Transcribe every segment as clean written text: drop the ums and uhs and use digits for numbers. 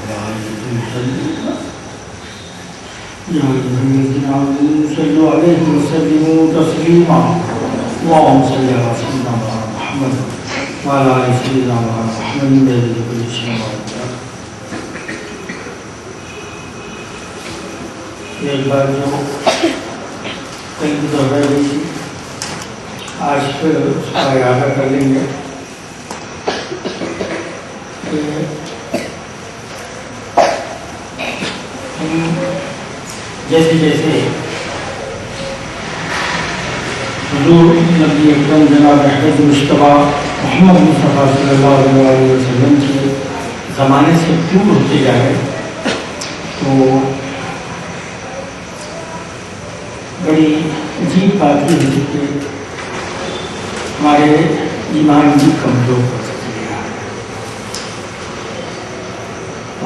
يا أيها الذين آمنوا صلوا عليه وسلموا تسليما اللهم صل على سيدنا محمد وعلى آل سيدنا محمد بكل شيء ایک بار جو کئی دفعہ بھی آج پھر اس کا ارادہ کر لیں گے کہ جیسے جیسے حضور نبی اکرم جناب احمد مصطفیٰ محمد مصطفیٰ صلی اللہ علیہ وسلم کے زمانے سے دور ہوتے جا رہے تو بڑی عجیب بات یہ ہے کہ ہمارے ایمان بھی کمزور ہو سکتے ہیں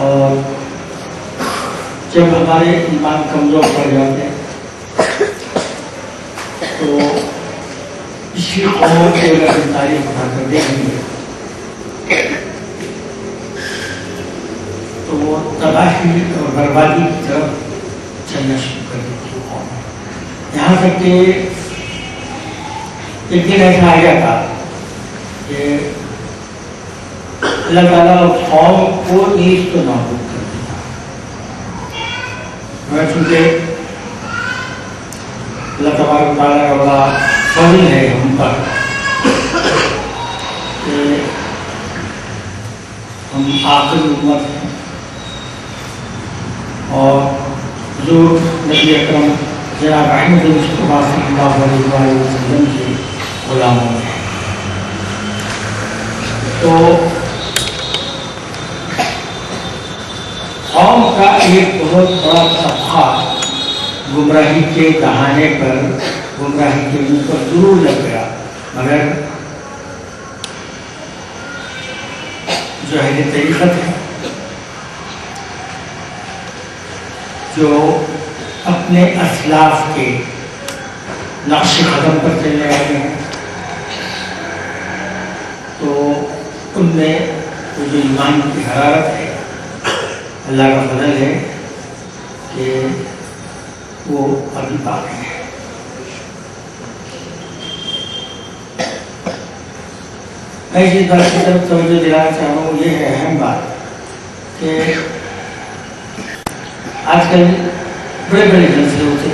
اور جب ہمارے ایمان کمزور پڑ جاتے ہیں تو پچھلی قوموں کی اگر ہم تاریخ اٹھا کر دیکھیں گے تو وہ تباہی اور بربادی کی طرف چلنا شروع کر دیتی ہے قوم، یہاں تک کہ ایک دن ایسا آ گیا تھا کہ اللہ تعالیٰ قوم کو نیز تو نابود کر دیا، مگر چونکہ اللہ تبارک تعالیٰ کا بڑا فضل ہے ہم پر کہ ہم آخری امت ہیں اور حضور نبی اکرم جناب احمد مصطفیٰ صلی اللہ علیہ وسلم کے غلاموں ہیں، تو قوم کا ایک بہت بڑا طبقہ گمراہی کے دہانے پر، گمراہی کے منہ پر ضرور لگ گیا، مگر جو اہل طریقت ہے، جو اپنے اسلاف کے نقش قدم پر چلنے والے ہیں، تو ان میں وہ جو ایمان کی حرارت ہے، اللہ کا فضل ہے کہ وہ ابھی باقی ہے۔ میں جس بات کی طرف توجہ دلانا چاہ رہا ہوں یہ ہے اہم بات کہ آج کل بڑے بڑے جلسے ہوتے،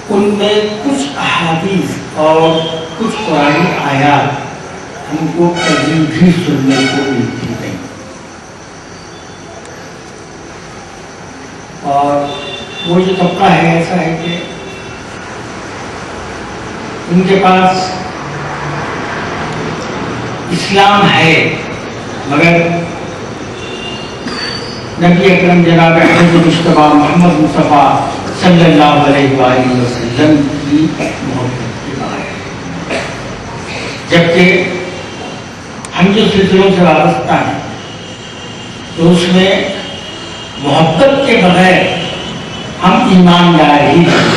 ان میں کچھ احادیث اور کچھ قرآنی آیات ہم کو کبھی بھی سننے کو ملتی نہیں، اور وہ جو طبقہ ہے ایسا ہے کہ ان کے پاس اسلام ہے مگر نبی اکرم جناب احمد مصطفیٰ محمد مصطفیٰ صلی اللہ علیہ وآلہ وسلم کی محبت کے بغیر، جبکہ ہم جو سلسلوں سے وابستہ ہیں تو اس میں محبت کے بغیر ہم ایماندار ہی نہیں،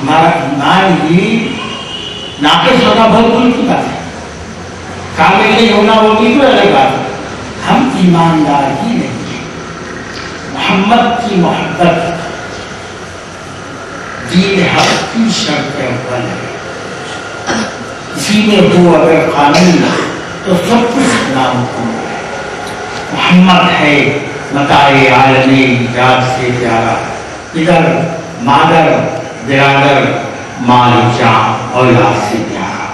ہمارا ایمان ہی ناقص ہونا بہت دور کی بات ہے، کامل نہیں ہونا وہ بھی کوئی الگ بات ہے، ہم ایماندار ہی نہیں ہیں۔ محمد کی محبت دین حق کی شرط اول ہے، اسی میں وہ اگر قانون تو سب کچھ ناممکن ہے۔ محمد ہے متاع عالم ایجاد سے پیارا، ادھر مادر برادر مال جان اولاد سے پیارا۔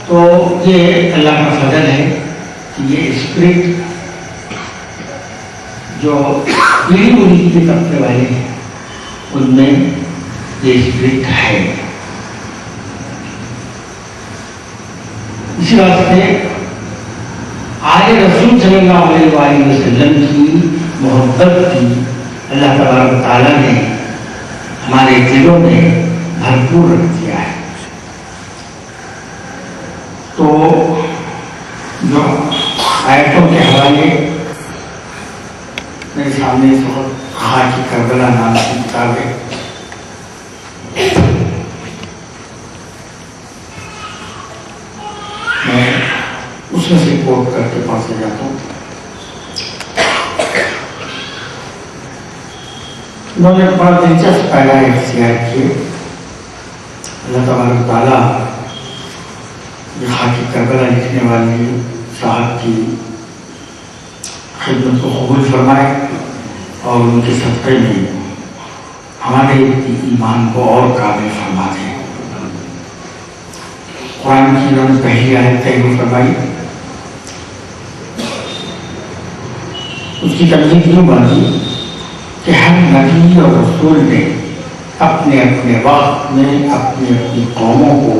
تو یہ اللہ کا فضل ہے کہ یہ اسپرٹ جو دلی مریض کے طبقے والے ہیں ان میں یہ اسپرٹ ہے۔ اسی واسطے آل رسول صلی اللہ علیہ وآلہ وسلم کی محبت کی اللہ تبارک تعالیٰ نے ہمارے دلوں میں بھرپور رکھ دیا ہے۔ تو جو آیتوں کے حوالے میرے سامنے اس وقت خاکی کربلا نام کی کتاب ہے، میں انہوں نے بڑا دلچسپ پہلا اختیار کیے. اللہ تبارک تعالیٰ خاک کربلا لکھنے والے صاحب کی خدمت کو قبول فرمائے اور ان کے صدقے میں ہمارے ایمان کو اور کامل فرما دے. قرآن کی انہوں نے پہلی آیت تحریر فرمائی. اس کی ترجیح یوں بنی کہ ہر نبی اور رسول نے اپنے اپنے وقت میں اپنی اپنی قوموں کو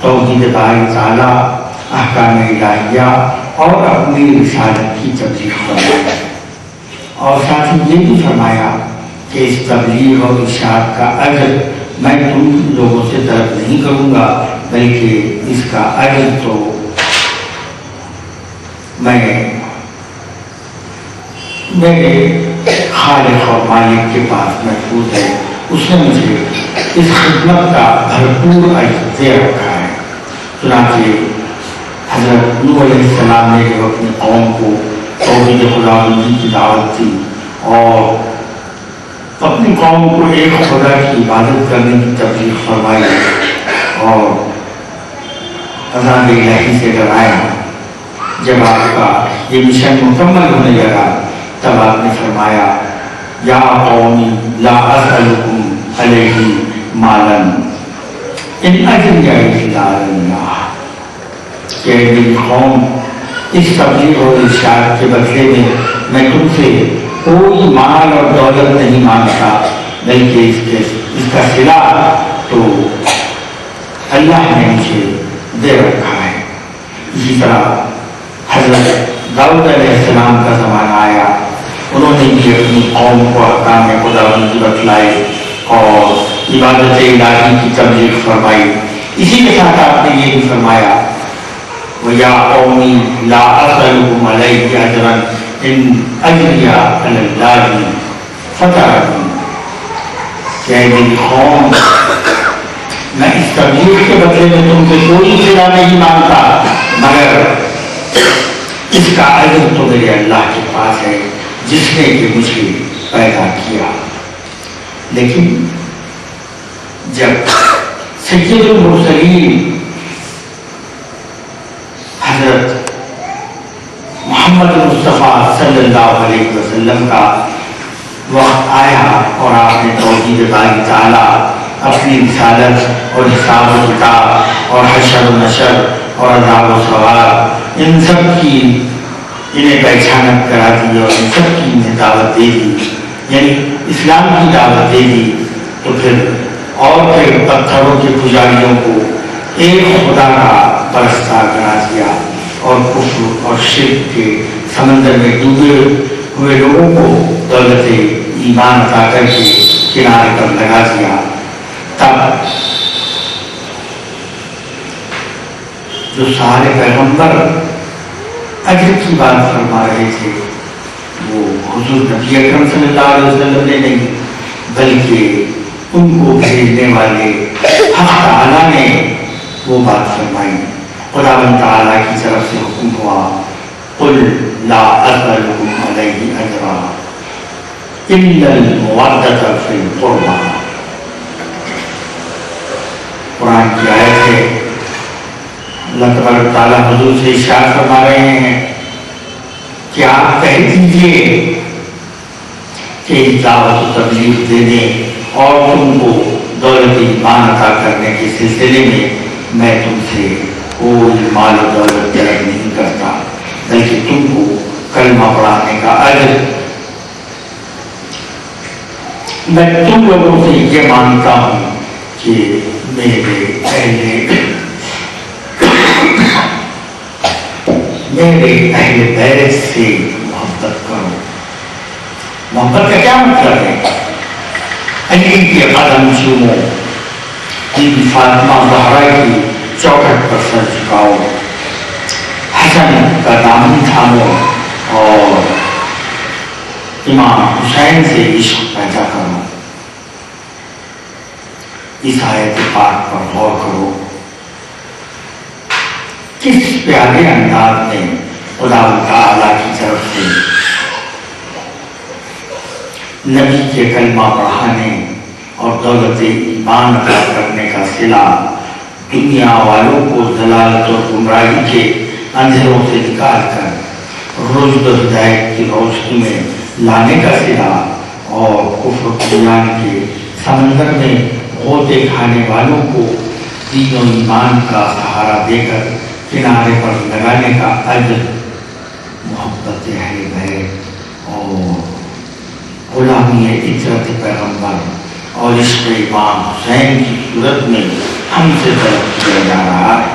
توحید باری تعالیٰ، احکام الہیہ اور اپنی رسالت کی تبلیغ فرمائی، اور ساتھ ہی یہ بھی فرمایا کہ اس تبلیغ اور ارشاد کا اجر میں تم لوگوں سے طلب نہیں کروں گا، بلکہ اس کا اجر تو میں میرے خالق اور مالک کے پاس محفوظ ہے. اس نے مجھے اس خدمت کا بھرپور اجر دے رکھا ہے. چنانچہ حضرت نوح علیہ السلام نے جب اپنی قوم کو توحید خداوندی کی دعوت دی اور اپنی قوم کو ایک خدا کی عبادت کرنے کی تبلیغ فرمائی اور عذاب الہی سے ڈرایا، جب آپ کا یہ مشن مکمل ہونے لگا تب آپ نے فرمایا یا قومی لا اسألکم علیہ مالا ان اجریہ الا علی اللہ، کہ میری قوم اس تبلیغ اور ارشاد کے بدلے میں تم سے کوئی مال اور دولت نہیں مانگتا، بلکہ اس کا صلہ تو اللہ نے مجھے دے رکھا ہے. اسی طرح حضرت داؤد علیہ السلام کا زمانہ آیا، انہوں نے بھی اپنی قوم کو احکام خداوندی بتلائے اور عبادت الہی کی تبلیغ فرمائی. اسی کے ساتھ آپ نے یہ بھی فرمایا وَيَا قَوْمِ لَا أَسْأَلُكُمْ عَلَيْهِ أَجْرًا إِنْ أَجْرِيَ عَلَى اللَّهِ فَتَرَكُمْ، کہ میری قوم میں اس تبلیغ کے بدلے میں تم سے کوئی صلہ نہیں مانگتا، مگر اس کا اجر تو میرے اللہ کے پاس ہے جس نے کہ مجھے پیدا کیا. لیکن جب سید المرسلین حضرت محمد مصطفیٰ صلی اللہ علیہ وسلم کا وقت آیا اور آپ نے توحید باری تعالیٰ، اپنی رسالت اور حساب و کتاب اور حشر و نشر اور عذاب و ثواب ان سب کی انہیں پہچانت کرا دی اور ان سب کی انہیں دعوت دے دی، یعنی اسلام کی دعوت دے دی، تو پھر پتھروں کے پجاریوں کو ایک خدا کا پرستار بنا دیا اور کفر اور شرک کے سمندر میں ڈوبے ہوئے لوگوں کو دولت ایمان عطا کر کے کنارے پر لگا دیا. تب جو سارے پیغمبر اجر کی بات فرما رہے تھے وہ حضور نبی اکرم صلی اللہ علیہ وسلم نے نہیں، بلکہ ان کو بھیجنے والے حق تعالیٰ نے وہ بات فرمائی. خداوند تعالیٰ کی طرف سے حکم ہوا قل لا اسألکم علیہ اجرا الا المودۃ فی القربى. قرآن کی آیت ہے، اللہ تبارک تعالیٰ حضور سے ارشاد فرما رہے ہیں کہ آپ کہہ دیجیے کہ دعوت و تبلیغ دینے اور تم کو دولت ایمان عطا کرنے کے سلسلے میں تم سے کوئی مال و دولت طلب نہیں کرتا، بلکہ تم کو کلمہ پڑھانے کا اجر میں تم لوگوں سے یہ مانتا ہوں کہ میرے اہل بیت سے محبت کرو. محبت کا کیا مطلب ہے؟ علی کے قدم چومو، بی بی فاطمہ زہرا کی چوکھٹ پر سر جھکاؤ، حسن کا دامن تھامو اور امام حسین سے عشق پیدا کرو. اس آیت پاک پر غور کرو، کس پیارے انداز میں خدا تعالیٰ کی طرف سے نبی کے کلمہ پڑھانے اور دولت ایمان عطا کرنے کا صلہ دنیا والوں کو ضلالت اور گمراہی کے اندھیروں سے نکال کر رشد و ہدایت کی روشنی میں لانے کا صلہ اور کفر و طغیان کے سمندر میں غوطے کھانے والوں کو دین و ایمان کا سہارا دے کر کنارے پر لگانے کا اجر محبت اہل بیت اور غلامی عطرت پیغمبر اور عشق امام حسین کی صورت میں ہم سے طلب کیا جا رہا ہے۔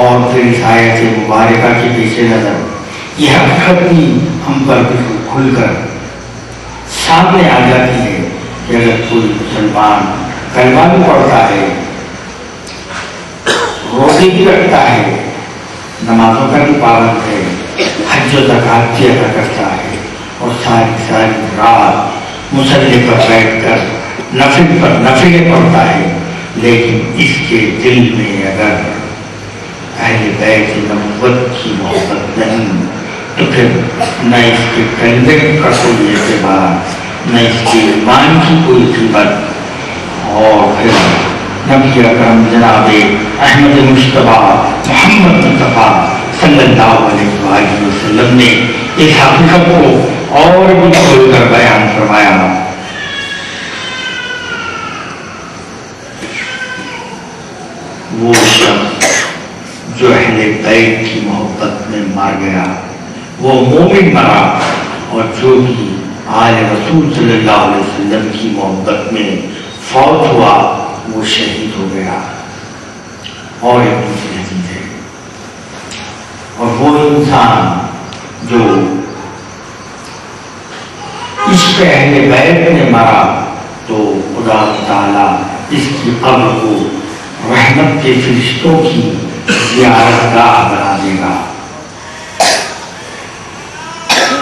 اور پھر اس آیت مبارکہ کے پیش نظر یہ حقیقت بھی ہم پر بالکل کھل کر سامنے آ جاتی ہے کہ اگر کوئی مسلمان کلمہ بھی پڑھتا ہے، روزے بھی رکھتا ہے، نمازوں کا بھی پابند ہے، حج و زکوٰۃ بھی ادا کرتا ہے اور ساری رات مصلی پر بیٹھ کر نفل پر نفلیں پڑھتا ہے، لیکن اس کے دل میں اگر اہل بیت نبوت کی محبت نہیں تو پھر نہ اس کے کلمے کا کوئی اعتبار، نہ اس کے ایمان کی کوئی قیمت، اور پھر نبی اکرم جناب احمد مجتبیٰ محمد مصطفیٰ صلی اللہ علیہ وآلہ وسلم نے اس حقیقت کو اور بھی کھول کر بیان فرمایا۔ وہ شخص جو اہل بیت کی محبت میں مر گیا وہ مومن مرا، اور جو بھی آل رسول صلی اللہ علیہ وسلم کی محبت میں فوت ہوا وہ شہید ہو گیا۔ اور ایک دوسری حدیث ہے، اور وہ انسان جو عشق اہل بیت میں مرا تو خدا تعالیٰ اس کی قبر کو رحمت کے فرشتوں کی زیارت گاہ بنا دے گا،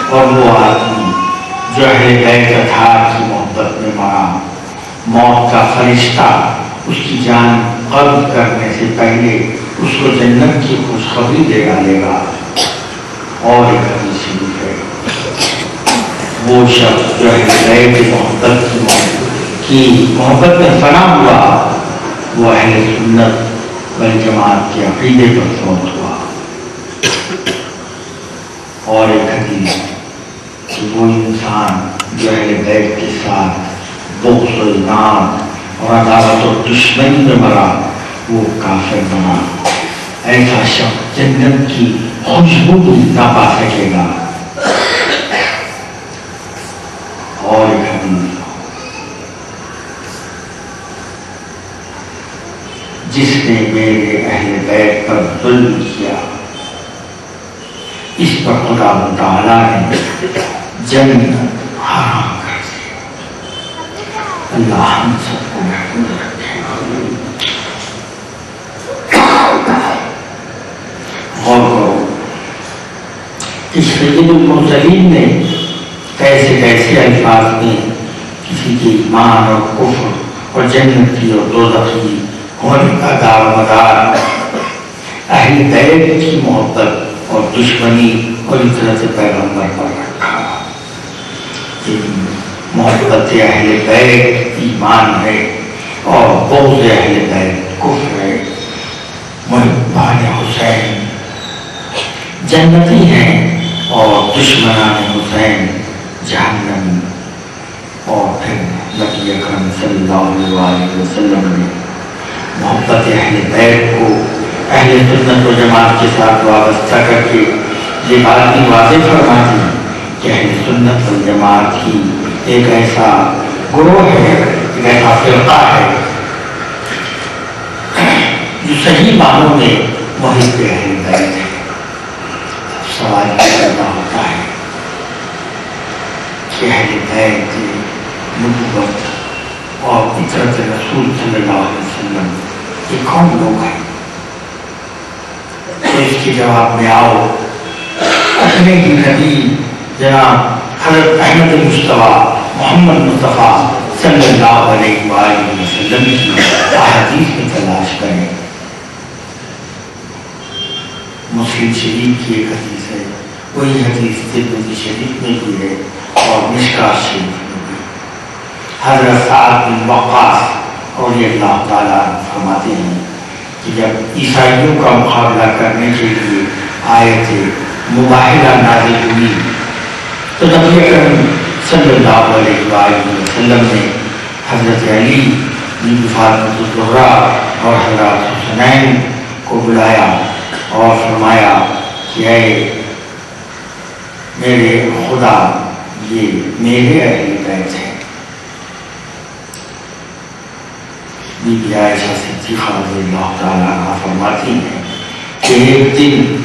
اور وہ آدمی جو اہل بیت اطہار کی محبت میں مرا، موت کا فرشتہ اس کی جان قبض کرنے سے پہلے اس کو جنت کی خوشخبری دے ڈالے گا۔ اور ایک حدیث شریف ہے، وہ شخص جو اہل بیت کی محبت میں فنا ہوا وہ اہل سنت والجماعت کے عقیدے پر فوت ہوا۔ اور ایک حدیث کہ وہ انسان جو اہل بیت کے ساتھ بغض و اناد اور عداوت و دشمنی میں مرا وہ کافر بنا، ایسا شخص جنت کی خوشبو بھی نہ پا سکے گا۔ اور ایک حدیث، جس نے میرے اہل بیت پر ظلم کیا اس پر خدا متعالیٰ نے جنت حرام کر دی۔ اللہ ہم سب کو محفوظ رکھے۔ غور کرو کہ سید المرسلین نے کیسے کیسے الفاظ میں کسی کے ایمان اور کفر اور جنت کی اور دوزخ کی ہونے کا دار مدار اہل بیت کی محبت اور دشمنی اور عطرت پیغمبر پر رکھا۔ محبت اہل بیت ایمان ہے اور بغض اہل بیت کفر ہے۔ محبان حسین جنتی ہیں اور دشمنان حسین جہنمی۔ اور پھر نبی اکرم صلی اللہ علیہ وسلم نے محبت اہل بیت کو اہل سنت و جماعت کے ساتھ وابستہ کر کے یہ بات بھی واضح فرما دی کہ اہل سنت و جماعت کی ایک ایسا گروہ ہے، ایک ایسا فرقہ ہے جو صحیح معنوں میں محب اہل بیت ہے۔ سوال یہ پیدا ہوتا ہے کہ اہل بیت نبوت اور عطرت رسول صلی اللہ علیہ وسلم یہ کون لوگ ہیں؟ تو اس کے جواب میں آؤ اپنے ہی نبی جناب حضرت احمد مجتبیٰ محمد مصطفیٰ صلی اللہ علیہ وآلہ وسلم کی احادیث میں تلاش کریں۔ مسلم شریف کی ایک حدیث ہے، وہی حدیث ترمذی شریف میں بھی ہے، اور مشکا شریف حضرت سعد بن وقاص رضی اللہ تعالیٰ فرماتے ہیں کہ جب عیسائیوں کا مقابلہ کرنے کے لیے آئے تھے مباہلہ نازل ہوئی تو نبی اکرم صلی اللہ علیہ وآلہ وسلم نے حضرت علی بن فاطمہ الزہرا اور حضرت حسنین کو بلایا اور فرمایا کہ اے میرے خدا یہ میرے اہل بیت ہیں۔ بی بی عائشہ صدیقہ رضی اللہ تعالیٰ عنہا فرماتی ہیں کہ ایک دن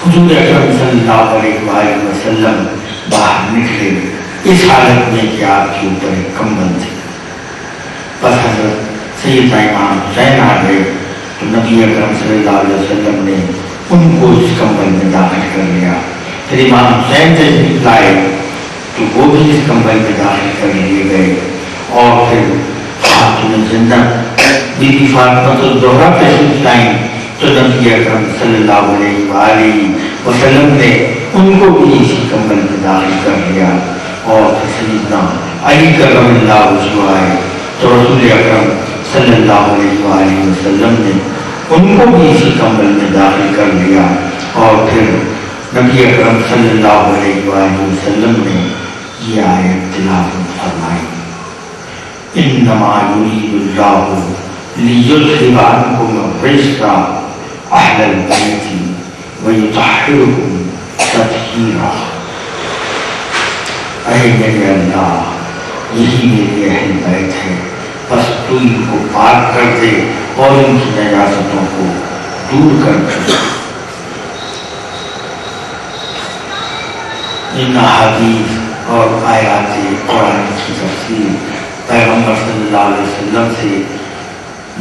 حضور اکرم صلی اللہ علیہ وآلہ وسلم باہر نکلے اس حالت میں کہ آپ کے اوپر ایک کمبل تھے، بس حضرت سیدنا امام حسین آ گئے تو نبی اکرم صلی اللہ علیہ وسلم نے ان کو اس کمبل میں داخل کر لیا، پھر امام حسین تشریف لائے تو وہ بھی اس کمبل میں داخل کر لیے گئے، اور پھر خاتون جنت بی بی فاطمہ الزہرا تشریف لائیں تو نبی اکرم صلی اللہ علیہ وآلہ وسلم نے ان کو بھی اسی کمبل میں داخل کر لیا، اور پھر سیدنا علی کرم اللہ وجہہ آئے تو رسول اکرم صلی اللہ علیہ وآلہ وسلم نے ان کو بھی اسی کمبل میں داخل کر لیا، اور پھر نبی اکرم صلی اللہ علیہ وآلہ وسلم نے یہ آیت تلاوت فرمائی، انما یرید اللہ لیذھب عنکم الرجس اہل البیت ویطہرکم تطہیرا۔ اے میرے اللہ یہی میرے اہل بیت ہے، بس تو ان کو پاک کر دے اور ان کی نجاستوں کو دور کر دے۔ ان حدیث اور آیات قرآن کی تفسیر پیغمبر صلی اللہ علیہ وسلم سے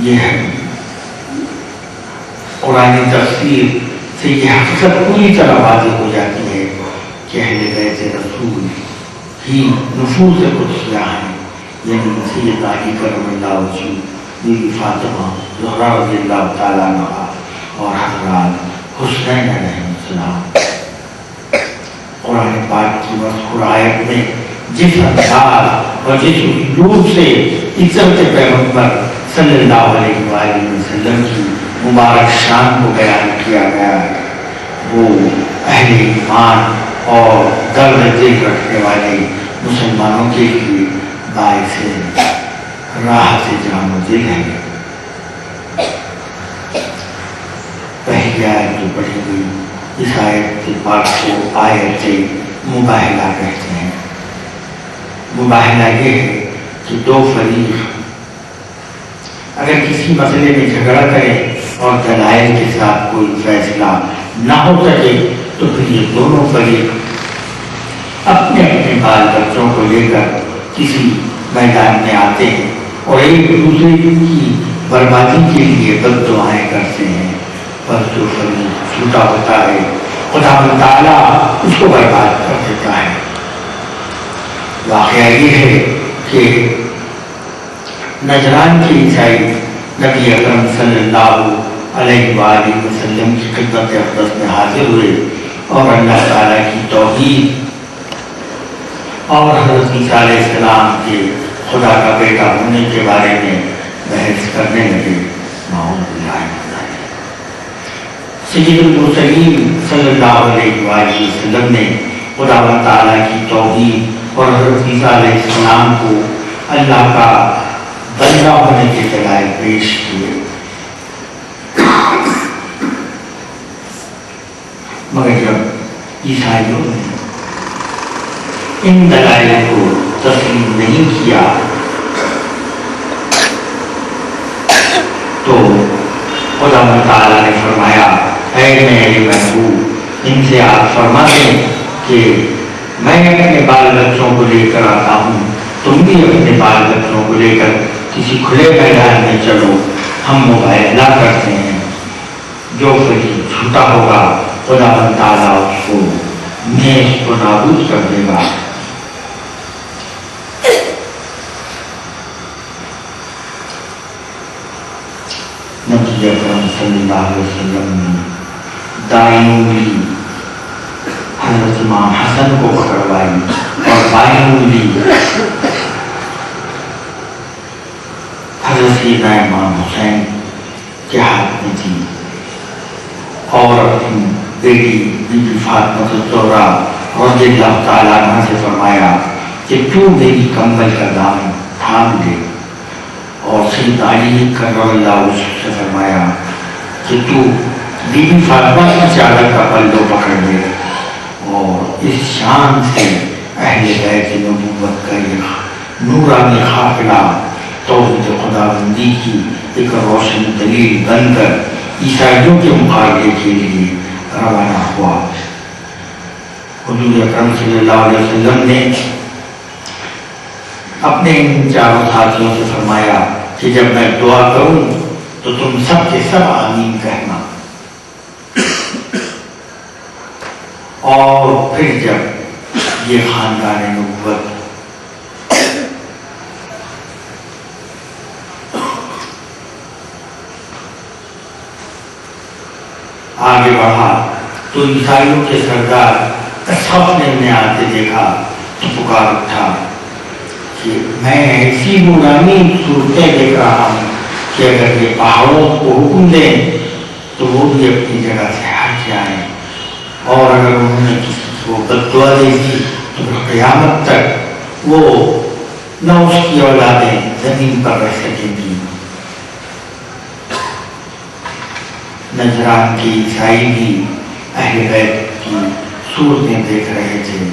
یہ ہے، قرآن تفسیر سے یہ حقیقت پوری طرح واضح ہو جاتی ہے کہ اہل بیت رسول ہی نفوذ قدسیہ ہیں، یعنی سیدنا علی کرم اللہ وجہہ، بی بی فاطمہ زہرا رضی اللہ تعالیٰ عنہا اور حضرات حسنین علیہ السلام۔ قرآن پاک کی مذکور آیت میں جس انداز اور جس اسلوب سے عزت پیغمبر صلی اللہ علیہ وآلہ وسلم کی مبارک شان کو بیان کیا گیا ہے وہ اہل ایمان اور درد دل رکھنے والے مسلمانوں کے لیے باعث راحت جان و دل ہے۔ پہلی آیت جو پڑھی ہوئی اس آیت پاک کو آیت مباہلہ کہتے ہیں۔ مباہلہ یہ ہے کہ دو فریق اگر کسی مسئلے میں جھگڑا کرے اور دلائل کے ساتھ کوئی فیصلہ نہ ہو سکے تو پھر یہ دونوں فریق اپنے اپنے بال بچوں کو لے کر کسی میدان میں آتے ہیں اور ایک دوسرے کی بربادی کے لیے بد دعائیں کرتے ہیں، پر جو فریق جھوٹا ہوتا ہے خدا تعالیٰ اس کو برباد کر دیتا ہے۔ واقعہ یہ ہے کہ نجران کے عیسائی نبی اکرم صلی اللہ علیہ وآلہ وسلم کی خدمت اقدس میں حاضر ہوئے اور اللہ تعالیٰ کی توحید اور حضرت عیسیٰ علیہ السلام کے خدا کا بیٹا ہونے کے بارے میں بحث کرنے لگے۔ نعوذ باللہ من ذالک۔ سید المرسلین صلی اللہ علیہ وآلہ وسلم نے خداوند تعالیٰ کی توحید اور حضرت عیسیٰ علیہ السلام کو اللہ کا بندہ ہونے کے دلائل پیش کیے، مگر جب عیسائیوں نے ان دلائل کو تسلیم نہیں کیا تو خدا تعالیٰ نے فرمایا اے میرے محبوب ان سے آپ فرما دیں کہ میں اپنے بال بچوں کو لے کر آتا ہوں، تم بھی اپنے بال بچوں کو لے کر کسی کھلے میدان میں چلو، ہم مباہلہ کرتے ہیں، جو فریق جھوٹا ہوگا خدا تعالیٰ اس کو نیز و نابود کر دے گا۔ نبی اکرم صلی اللہ علیہ وسلم نے دائیں انگلی حضرت امام حسن کو پکڑوائی اور بائیں انگلی حضرت سیدنا امام حسین کے ہاتھ میں تھی، اور اپنی بیٹی بی بی فاطمہ الزہرا رضی اللہ تعالیٰ عنہ سے فرمایا کہ تو میری کمبل کا دامن تھام دے، اور سیدنا علی کرم اللہ وجہ سے فرمایا کہ تو بی بی فاطمہ کی چادر کا پلو پکڑ لے، اور اس شان سے اہل بیت نبوت کا یہ نورانی قافلہ توحید خداوندی کی ایک روشن دلیل بن کر عیسائیوں کے مقابلے کے لیے روانہ ہوا۔ حضور اکرم صلی اللہ علیہ وسلم نے اپنے ان چاروں ساتھیوں سے فرمایا کہ جب میں دعا کروں تو تم سب کے سب آمین کہنا، اور پھر جب یہ خاندان نبوت آگے بڑھا تو عیسائیوں کے سردار اسحاق نے انہیں آتے دیکھا تو پکار اٹھا کہ میں ایسی نورانی صورتیں دیکھ رہا ہوں کہ اگر یہ پہاڑوں کو حکم دیں تو وہ بھی اپنی جگہ سے ہٹ جائیں، اور اگر انہوں نے کسی کو بد دعا دے دی تو پھر قیامت تک وہ نہ اس کی اولادیں زمین پر رہ سکیں گی۔ نجران کے عیسائی بھی اہل بیت کی صورتیں دیکھ رہے تھے،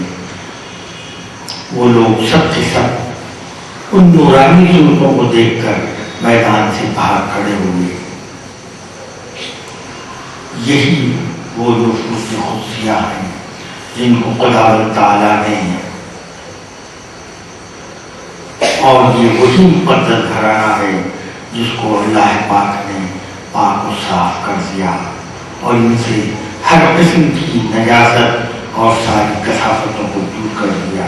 وہ لوگ سب کے سب ان نورانی صورتوں کو دیکھ کر میدان سے باہر کھڑے ہوئے۔ یہی وہ نفوس قدسیہ ہیں جن کو خداوند تعالیٰ نے، اور یہ وہی مقدس گھرانہ ہے جس کو اللہ پاک نے پاک و صاف کر دیا، اور ان سے ہر قسم کی نجاست اور ساری کثافتوں کو دور کر دیا۔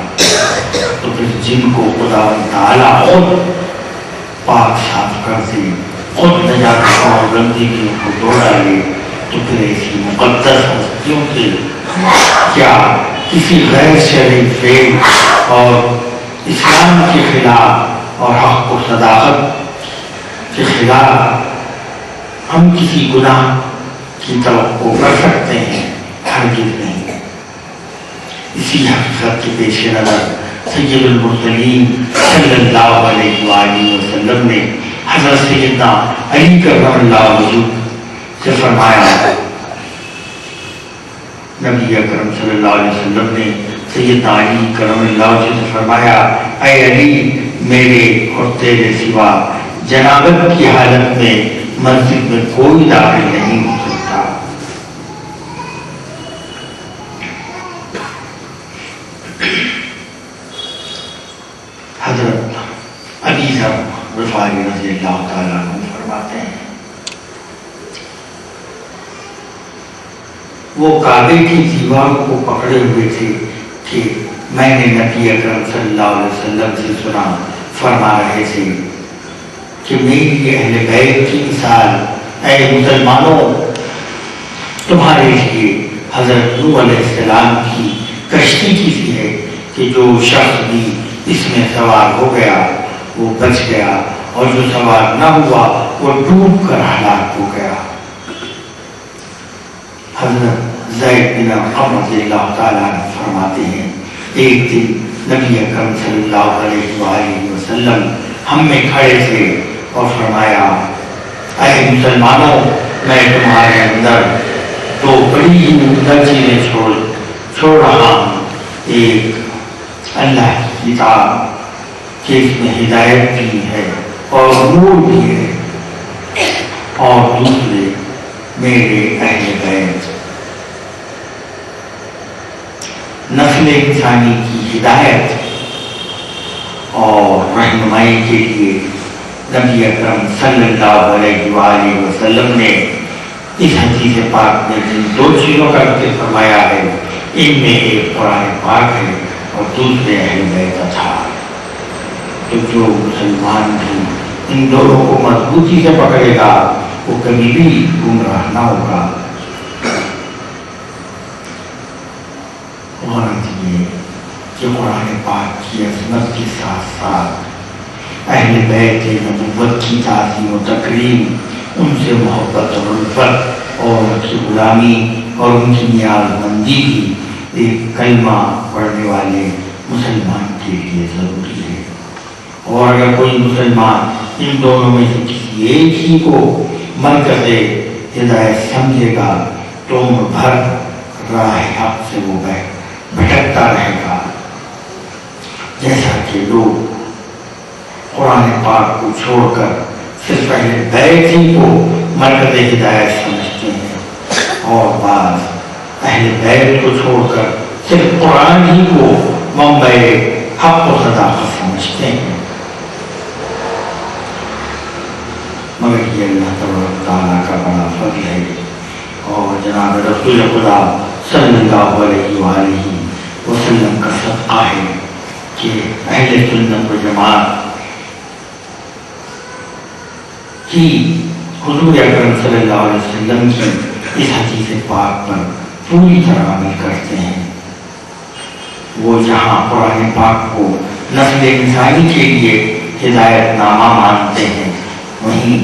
تو پھر جن کو خداوند تعالیٰ خود پاک صاف کر دے، خود نجاست اور گندگی کو دھو ڈالے، تو پھر ایسی مقدس ہستیوں سے کیا کسی غیر شرعی فعل اور اسلام کے خلاف اور حق و صداقت کے خلاف ہم کسی گناہ کی توقع کر سکتے ہیں؟ ہرگز نہیں۔ اسی حقیقت کے پیش نظر سید المرسلین صلی اللہ علیہ وآلہ وسلم نے حضرت سیدنا علی کرم اللہ وجہ سے فرمایا، نبی اکرم صلی اللہ علیہ وسلم نے سیدنا علی کرم اللہ وجہ سے فرمایا، اے علی، میرے اور تیرے سوا جنابت کی حالت میں مسجد میں کوئی داخل نہیں ہو سکتا۔ حضرت ابی ذر غفاری رضی اللہ تعالیٰ عنہ فرماتے ہیں، وہ کعبے کی دیوار کو پکڑے ہوئے تھے کہ میں نے نبی اکرم صلی اللہ علیہ وسلم سے سنا، فرما رہے تھے کہ میری اہل بیت کی مثال اے مسلمانوں تمہارے لیے حضرت نوح علیہ السلام کی کشتی کی سی ہے کہ جو شخص بھی اس میں سوار ہو گیا وہ بچ گیا، اور جو سوار نہ ہوا وہ ڈوب کر ہلاک ہو گیا۔ حضرت زید بن ارقم رضی اللہ تعالیٰ عنہ فرماتے ہیں، ایک دن نبی اکرم صلی اللہ علیہ وآلہ وسلم ہم میں کھڑے تھے اور فرمایا، اے مسلمانوں، میں تمہارے اندر دو بڑی ہی عمدہ چیزیں چھوڑ رہا ہوں، ایک اللہ کی کتاب کہ اس میں ہدایت بھی ہے اور نور بھی ہے، اور دوسرے میرے اہل بیت، نسل انسانی کی ہدایت اور رہنمائی کے لیے نبی اکرم صلی اللہ علیہ وآلہ وسلم نے اس حدیث پاک میں جن دو چیزوں کا ذکر فرمایا ہے، ان میں ایک قرآن پاک ہے اور دوسرے اہل بیت تھا۔ تو جو مسلمان بھی ان دونوں کو مضبوطی سے پکڑے گا وہ کبھی بھی گمراہ نہ ہوگا۔ چاہیے کہ قرآن پاک کی عظمت کے ساتھ ساتھ اہل بیت نبوت کی تعظیم و تکریم، ان سے محبت اور الفت اور ان کی غلامی اور ان کی نیاز مندی بھی ایک کلمہ پڑھنے والے مسلمان کے لیے ضروری ہے۔ اور اگر کوئی مسلمان ان دونوں میں سے کسی ایک ہی کو مرکز ہدایت سمجھے گا تو عمر بھر راہ حق سے وہ بھٹکتا رہے گا، جیسا کہ لوگ قرآن پاک کو چھوڑ کر صرف اہل بیت ہی کو مرکز ہدایت سمجھتے ہیں، اور بعض اہل بیت کو چھوڑ کر صرف قرآن ہی کو منبع حق و صداقت سمجھتے ہیں۔ مگر یہ اللہ تبارک تعالیٰ کا بڑا فضل ہے، اور جناب رسول خدا صلی اللہ علیہ وآلہ وسلم کا صدقہ ہے کہ اہل سنت و جماعت کی حضور اکرم صلی اللہ علیہ وسلم کی اس حدیث پاک پر پوری طرح عمل کرتے ہیں۔ وہ جہاں قرآن پاک کو نسل انسانی کے لیے ہدایت نامہ مانتے ہیں، وہیں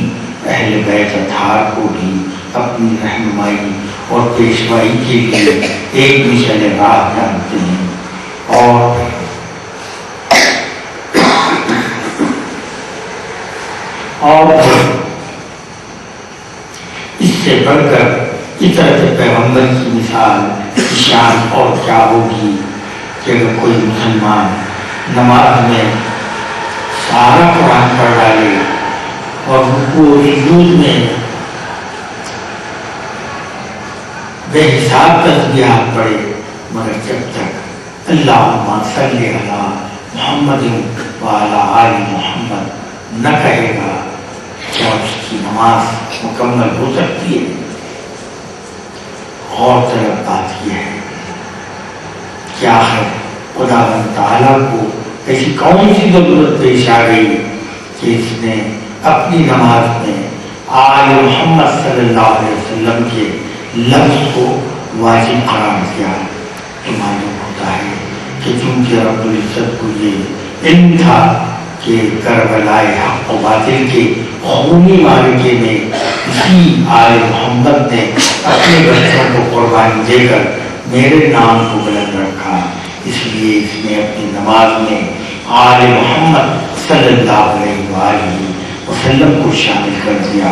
اہل بیت اطہار کو بھی اپنی رہنمائی اور پیشوائی کے لیے ایک مشعل راہ جانتے ہیں، اور اس سے بڑھ کر فطرت پیغمبر کی مثال کی شان اور کیا ہوگی کہ اگر کوئی مسلمان نماز میں سارا قرآن پڑھ ڈالے اور رکوع و سجود میں بے حساب تسبیحات پڑھے، مگر جب تک اللہم صلی علی محمد وعلی آل محمد نہ کہے گا کیا اس کی نماز مکمل ہو سکتی ہے؟ غور طلب بات یہ ہے کہ آخر خداوند تعالیٰ کو ایسی کون سی ضرورت پیش آ گئی کہ اس نے اپنی نماز میں آل محمد صلی اللہ علیہ وسلم کے لفظ کو واجب قرار دیا؟ تو معلوم ہوتا ہے کہ چونکہ رب العزت کو یہ علم تھا کہ کربلائے حق و باطل کے خونی معرکے میں اسی آل محمد نے اپنے بچوں کو قربانی دے کر میرے نام کو بلند رکھا، اس لیے اس نے اپنی نماز میں آل محمد صلی اللہ علیہ وآلہ وسلم کو شامل کر دیا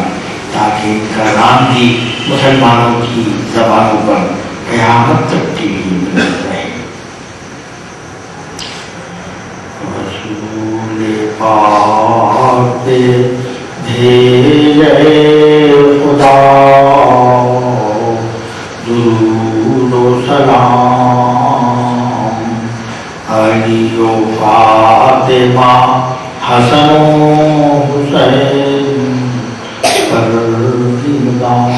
تاکہ ان کا نام بھی مسلمانوں کی زبانوں پر قیامت تک کے لیے بلند رہے۔ رسول پاک بھیجے خدا، درود و سلام علی و فاطمہ حسن و حسین پر زندگان